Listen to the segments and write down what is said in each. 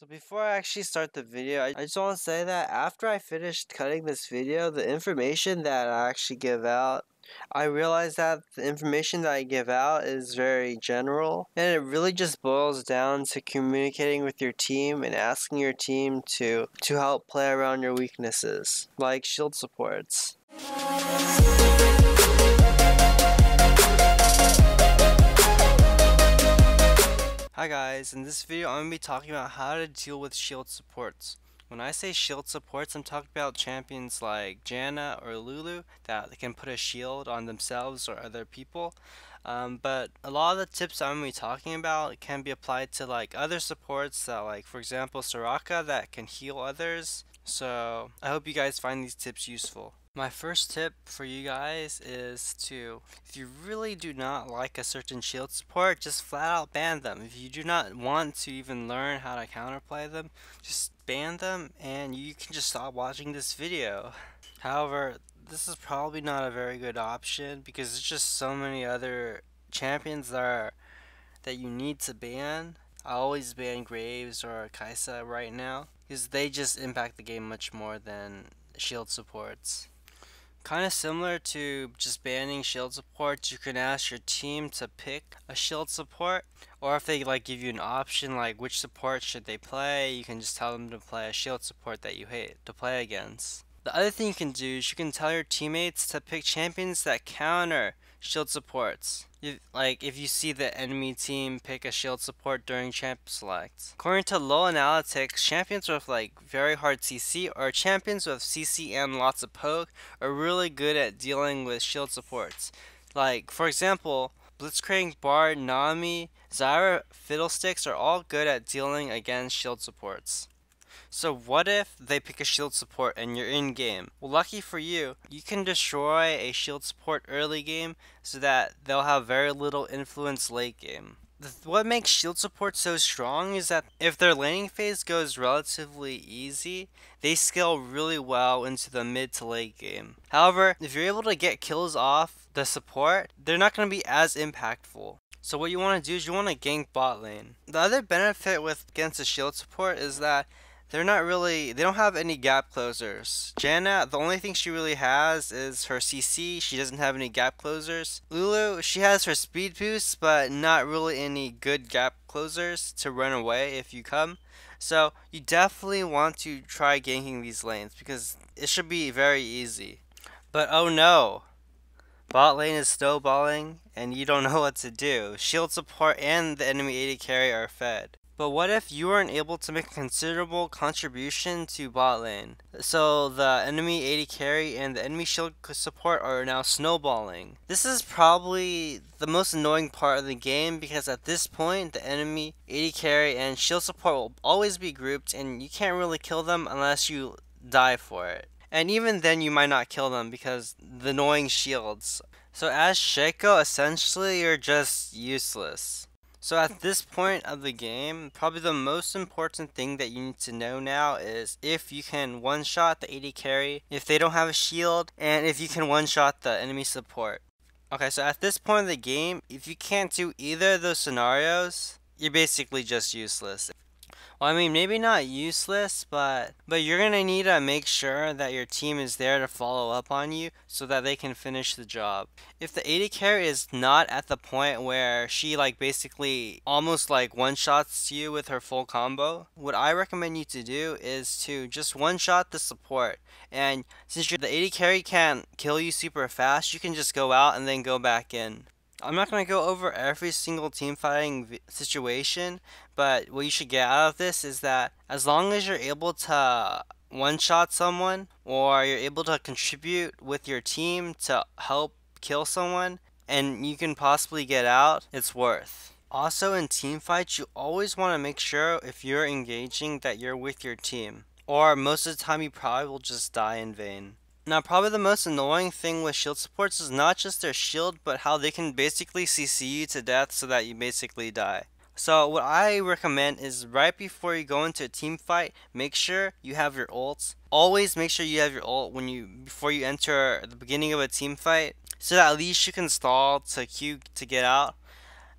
So before I actually start the video, I just want to say that after I finished cutting this video, the information that I actually give out, I realized that the information that I give out is very general, and it really just boils down to communicating with your team and asking your team to help play around your weaknesses, like shield supports. Hi guys, in this video I'm going to be talking about how to deal with shield supports. When I say shield supports, I'm talking about champions like Janna or Lulu that can put a shield on themselves or other people. But a lot of the tips I'm going to be talking about can be applied to like other supports that, like for example Soraka, that can heal others. So I hope you guys find these tips useful. My first tip for you guys is to, if you really do not like a certain shield support, just flat out ban them. If you do not want to even learn how to counterplay them, just ban them and you can just stop watching this video. However, this is probably not a very good option because there's just so many other champions that you need to ban. I always ban Graves or Kaisa right now because they just impact the game much more than shield supports. Kind of similar to just banning shield supports, you can ask your team to pick a shield support, or if they like give you an option like which support should they play, you can just tell them to play a shield support that you hate to play against. The other thing you can do is you can tell your teammates to pick champions that counter shield supports. If you see the enemy team pick a shield support during champ select. According to low analytics, champions with like very hard CC or champions with CC and lots of poke are really good at dealing with shield supports. Like for example, Blitzcrank, Bard, Nami, Zyra, Fiddlesticks are all good at dealing against shield supports. So what if they pick a shield support and you're in game? Well, lucky for you, you can destroy a shield support early game so that they'll have very little influence late game. What makes shield support so strong is that if their laning phase goes relatively easy, they scale really well into the mid to late game. However, if you're able to get kills off the support, they're not going to be as impactful. So what you want to do is you want to gank bot lane. The other benefit against a shield support is that they don't have any gap closers. Janna, the only thing she really has is her CC. She doesn't have any gap closers. Lulu, she has her speed boost, but not really any good gap closers to run away if you come. So you definitely want to try ganking these lanes because it should be very easy. But oh no, bot lane is snowballing and you don't know what to do. Shield support and the enemy AD carry are fed. But what if you weren't able to make a considerable contribution to bot lane? So the enemy AD carry and the enemy shield support are now snowballing. This is probably the most annoying part of the game because at this point the enemy AD carry and shield support will always be grouped and you can't really kill them unless you die for it. And even then you might not kill them because the annoying shields. So as Shaco, essentially you're just useless. So at this point of the game, probably the most important thing that you need to know now is if you can one-shot the AD carry, if they don't have a shield, and if you can one-shot the enemy support. Okay, so at this point of the game, if you can't do either of those scenarios, you're basically just useless. Well, I mean, maybe not useless, but you're gonna need to make sure that your team is there to follow up on you so that they can finish the job. If the AD carry is not at the point where she like basically almost like one-shots you with her full combo, what I recommend you to do is to just one-shot the support. And since the AD carry can't kill you super fast, you can just go out and then go back in. I'm not going to go over every single team fighting situation, but what you should get out of this is that as long as you're able to one-shot someone or you're able to contribute with your team to help kill someone and you can possibly get out, it's worth. Also in team fights, you always want to make sure if you're engaging that you're with your team, or most of the time you probably will just die in vain. Now probably the most annoying thing with shield supports is not just their shield, but how they can basically CC you to death so that you basically die. So what I recommend is right before you go into a team fight, make sure you have your ults. Always make sure you have your ult before you enter the beginning of a team fight, so that at least you can stall to queue to get out.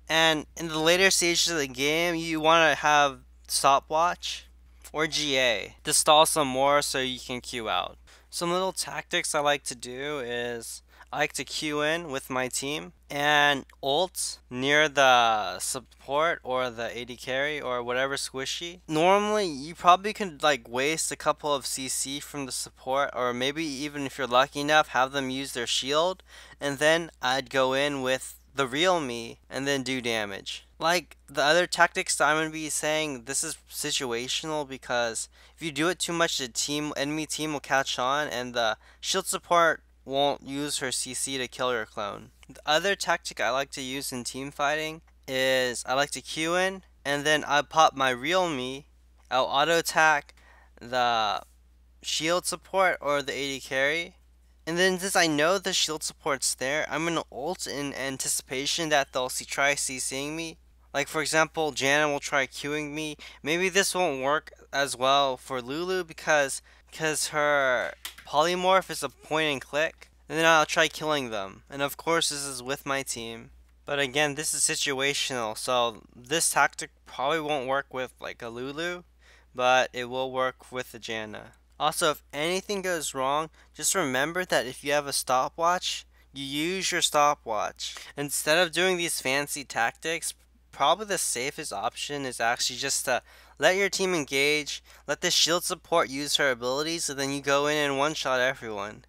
And in the later stages of the game, you want to have stopwatch. or GA to stall some more so you can Q out. Some little tactics I like to do is I like to queue in with my team and ult near the support or the AD carry or whatever squishy. Normally you probably could like waste a couple of CC from the support, or maybe even if you're lucky enough have them use their shield, and then I'd go in with the real me and then do damage. Like the other tactics that I'm going to be saying, this is situational because if you do it too much, the enemy team will catch on and the shield support won't use her CC to kill your clone. The other tactic I like to use in team fighting is I like to queue in and then I pop my real me. I'll auto attack the shield support or the AD carry. And then since I know the shield support's there, I'm gonna ult in anticipation that they'll try CCing me. Like for example, Janna will try queuing me. Maybe this won't work as well for Lulu because her polymorph is a point and click. And then I'll try killing them. And of course this is with my team. But again, this is situational, so this tactic probably won't work with like a Lulu, but it will work with the Janna. Also, if anything goes wrong, just remember that if you have a stopwatch, you use your stopwatch. Instead of doing these fancy tactics, probably the safest option is actually just to let your team engage, let the shield support use her abilities, and then you go in and one-shot everyone.